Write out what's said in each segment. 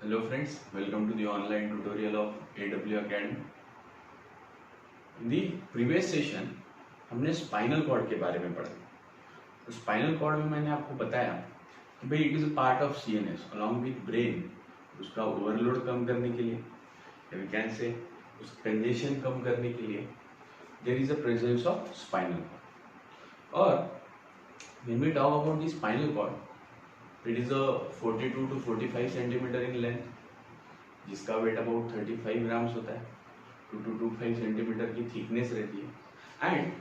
Hello friends, welcome to the online tutorial of AW Academy. In the previous session हमने spinal cord के बारे में पढ़ा। तो स्पाइनल कॉर्ड में मैंने आपको बताया कि भाई it is a part of CNS along with brain. उसका ओवरलोड कम करने के लिए वी कैन से उस कंजेशन कम करने के लिए there is a presence of spinal cord. और when we talk about the spinal cord, it is a 42 to 45 centimetre in length, जिसका वेट अबाउट 35 ग्राम्स होता है। 2 to 25 सेंटीमीटर की थिकनेस रहती है। And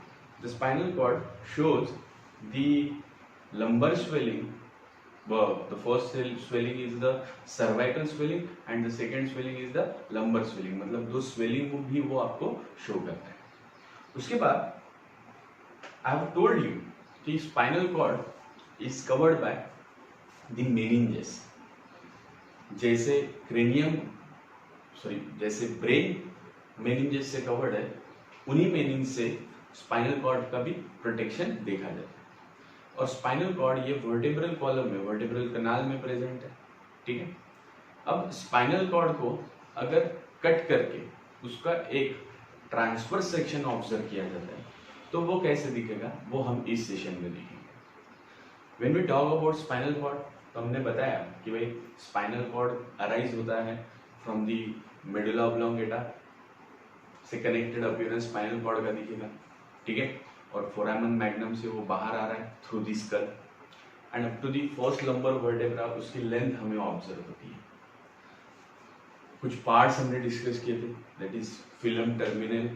the spinal cord shows the lumbar swelling. The first swelling is the cervical swelling and the second swelling is the lumbar swelling, मतलब दो swelling भी वो आपको शो करता है। उसके बाद आई हैव टोल्ड यू कि spinal cord is covered by the meninges. जैसे जैसे ब्रेन मेनिंजेस से कवर्ड है, उन्हीं मेनिंज से स्पाइनल कॉर्ड का भी प्रोटेक्शन देखा जाता है। और स्पाइनल कॉर्ड ये वर्टेब्रल कॉलम में, वर्टेब्रल कनाल में प्रेजेंट है। ठीक है। अब स्पाइनल कॉर्ड को अगर कट करके उसका एक ट्रांसफर सेक्शन ऑब्जर्व किया जाता है तो वो कैसे दिखेगा, वो हम इस सेशन में देखेंगे। When we talk about spinal cord, तो हमने बताया कि भाई स्पाइनल कॉर्ड अराइज होता है फ्रॉम दी मेडुला ऑब्लोंगेटा से कनेक्टेड अपीयरेंस स्पाइनल कॉर्ड का दिखेगा। ठीक है। और फोरामन मैग्नम से वो बाहर आ रहा है through the skull and up to the first lumbar vertebra, उसकी लेंथ हमें ऑब्जर्व होती है। कुछ पार्ट्स हमने डिस्कस किए थे, that is filum terminal,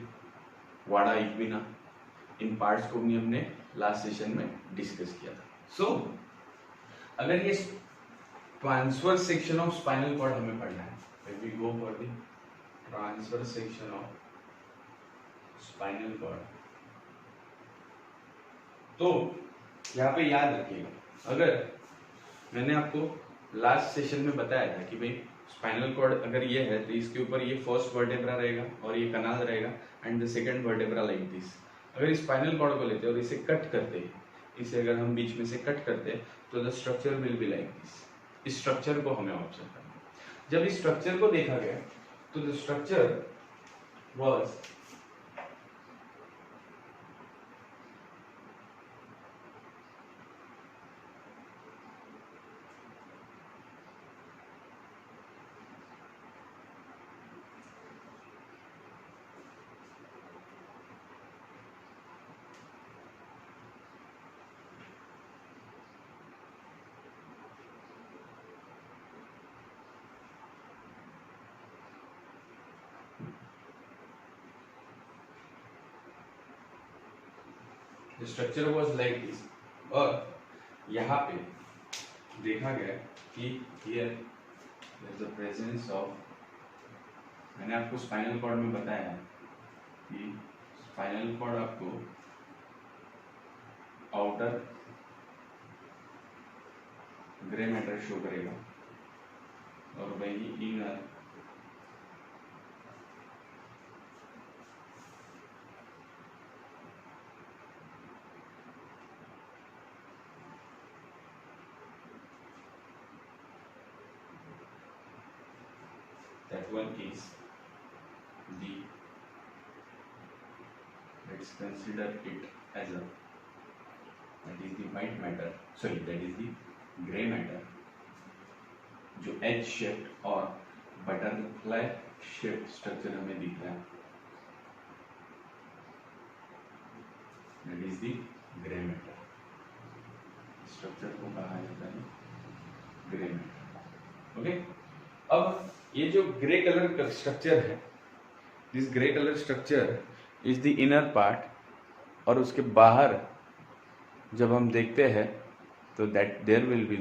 cauda equina. इन पार्ट्स को भी हमने लास्ट सेशन में डिस्कस किया था। सो अगर ये transfer section of spinal cord हमें पढ़ना है, when we go for the transverse section of spinal cord, तो यहाँ पे याद रखिएगा, अगर मैंने आपको लास्ट सेशन में बताया था कि भाई स्पाइनल कॉर्ड अगर ये है तो इसके ऊपर ये फर्स्ट वर्टेब्रा रहेगा और ये कनाल रहेगा and the second vertebra like this. अगर इस स्पाइनल कॉर्ड को लेते हैं और इसे कट करते हैं, इसे अगर हम बीच में से कट करते हैं तो the structure will be like this. इस स्ट्रक्चर को हमें ऑब्जर्व करना है। जब इस स्ट्रक्चर को देखा गया तो the structure was structure was like this. और यहाँ पे देखा गया कि हियर द प्रेजेंस ऑफ, मैंने आपको स्पाइनल कॉर्ड में बताया कि स्पाइनल कॉर्ड आपको आउटर ग्रे मैटर शो करेगा और वही inner that one is the, let's consider it as a, that is the white matter, sorry that is the gray matter, जो एच शेप्ड और butterfly shaped structure हमें दिख रहा है, that is the gray matter। Structure को कहा जाता है ग्रे मैटर। ओके। अब ये जो ग्रे कलर का स्ट्रक्चर है, this grey colour structure is the inner part, और उसके बाहर जब हम देखते हैं तो that there will be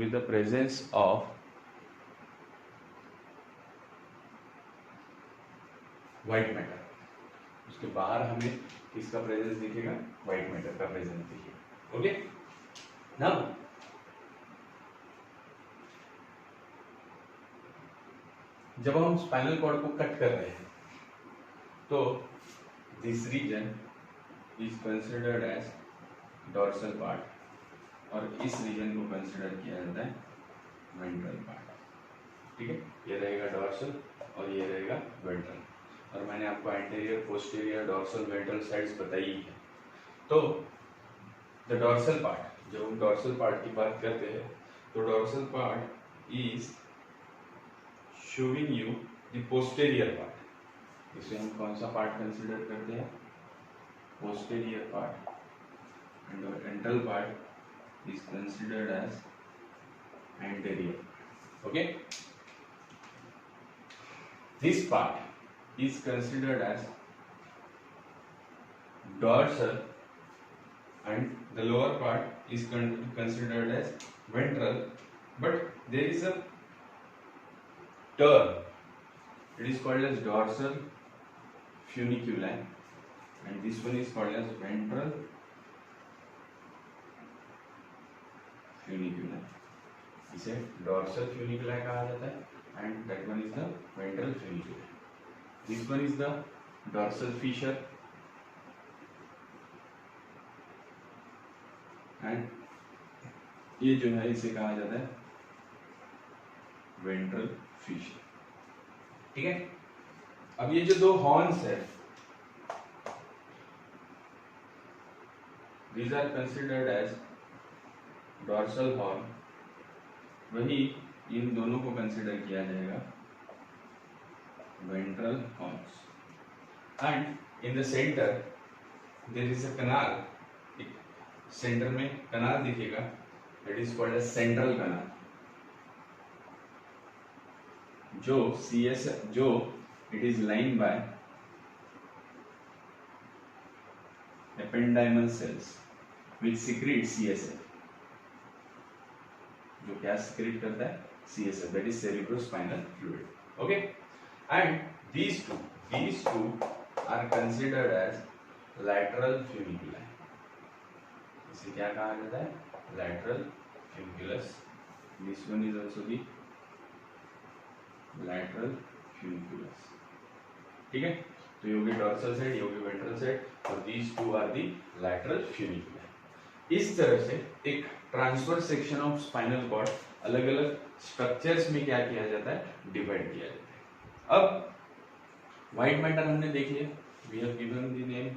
the presence of white matter. उसके बाहर हमें किसका प्रेजेंस दिखेगा, व्हाइट मैटर का प्रेजेंस दिखेगा। ओके। नाउ जब हम स्पाइनल कॉर्ड को कट कर रहे हैं तो this region is considered as dorsal part और इस रीजन को कंसिडर किया जाता है वेंट्रल पार्ट। ठीक है, ये रहेगा डॉर्सल और ये रहेगा वेंट्रल, और मैंने आपको anterior, posterior, dorsal, ventral sides बताई है। तो द डॉर्सल पार्ट, जब हम डॉर्सल पार्ट की बात करते हैं तो dorsal part is showing you the posterior part. इसे हम कौन सा पार्ट कंसिडर करते हैं? Posterior part, and the ventral part is considered as anterior. Okay, this part is considered as dorsal and the lower part is considered as ventral, but there is a term, it is called as dorsal funiculi and this one is called as ventral funiculi। इसे dorsal funiculi कहा जाता है and that one is the ventral funiculi. This one is the dorsal fissure and ये जो है इसे कहा जाता है वेंट्रल फिशर। ठीक है, अब ये जो दो हॉर्न्स है, these are considered as dorsal horn, वही इन दोनों को कंसिडर किया जाएगा ventral horns. And in the centre there is a canal, centre में कनाल दिखेगा, it is called as central canal, जो it is line by ependymal cells which secrete CSF, जो क्या सीक्रेट करता है? CSF, that is cerebrospinal fluid. Okay, and these two are considered as lateral funiculi. इसे क्या कहा जाता है? Lateral funiculus. This one is also the lateral funiculus. ठीक है, तो ये होगी dorsal side, ये होगी ventral side, और these two are the lateral funiculi. इस तरह से एक transfer section of spinal cord अलग अलग स्ट्रक्चर्स में क्या किया जाता है? डिवाइड किया जाता है। अब व्हाइट मैटर हमने देख लिया, we have given the name,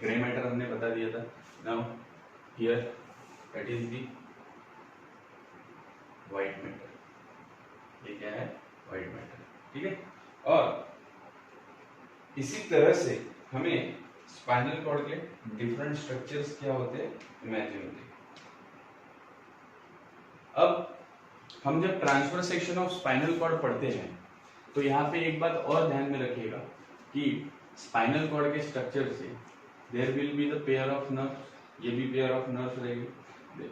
grey matter हमने बता दिया था। Now here that is the white matter, ये क्या है? White matter. ठीक है, और इसी तरह से हमें स्पाइनल कॉर्ड के डिफरेंट स्ट्रक्चर्स क्या होते हैं इमेजिन होते हैं। अब हम जब transfer section of spinal cord पढ़ते हैं तो यहाँ पे एक बात और ध्यान में रखिएगा कि स्पाइनल कॉर्ड के स्ट्रक्चर से there will be the pair of nerves, ये भी पेयर ऑफ नर्व्स रहेगी।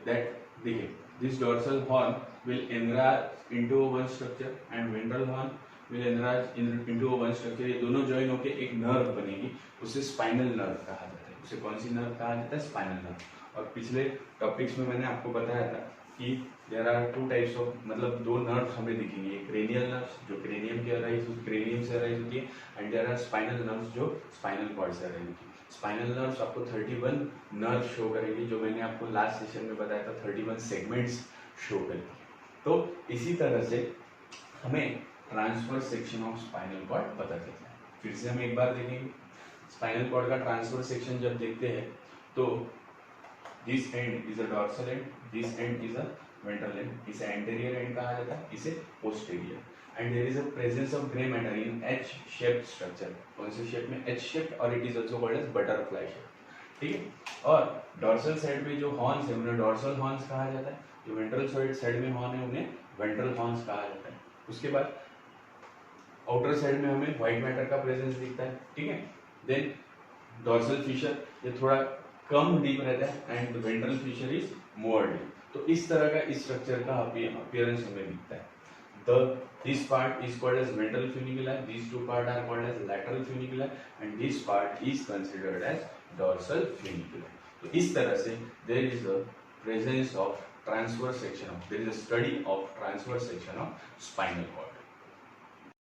दैट देखिए, this dorsal horn will enlarge into one structure and ventral horn will enlarge into one structure. ये दोनों जॉइन होकर एक नर्व बनेगी, उसे स्पाइनल नर्व कहा जाता है। उसे कौन सी नर्व कहा जाता है? Spinal nerve. और पिछले टॉपिक्स में मैंने आपको बताया था कि there are two types of, मतलब दो नर्व हमें दिखेंगे, एक क्रेनियल नर्व्स जो क्रेनियम से अराइज होती है, and there are spinal nerves जो स्पाइनल कॉर्ड से अराइज होती है। स्पाइनल नर्व्स आपको 31 नर्व शो करेंगे, जो मैंने आपको लास्ट सेशन में बताया था 31 सेगमेंट्स शो करेंगे। तो इसी तरह से हमें transfer section of spinal cord पता चलता है। फिर से हम एक बार देखेंगे, स्पाइनल कॉर्ड का ट्रांसफर सेक्शन जब देखते हैं तो this end is a dorsal end, this end is a ventral end. इसे एंटीरियर एंड कहा जाता है, इसे posterior. And there is a presence of grey matter in H shaped structure. कौन से शेप में? एच शेप्ड, और it is also called as butterfly shape. ठीक है, और डॉर्सल साइड में जो हॉर्न्स है उन्हें डॉर्सल हॉर्न्स कहा जाता है, जो वेंट्रल साइड में हॉर्न है उन्हें वेंट्रल हॉर्न्स कहा जाता है। उसके बाद आउटर साइड में हमें व्हाइट मैटर का प्रेजेंस दिखता है। ठीक है, देन डॉर्सल फिशर, ये थोड़ा कम डीप रहता है, and the ventral fissure is more deep. तो इस तरह का इस स्ट्रक्चर का अपीयरेंस हमें दिखता है। This part is called as ventral funiculi, these two parts are called as lateral funiculi, and this part is considered as dorsal funiculi. तो इस तरह से there is a presence of transverse section of, there is a study of transverse section of spinal cord.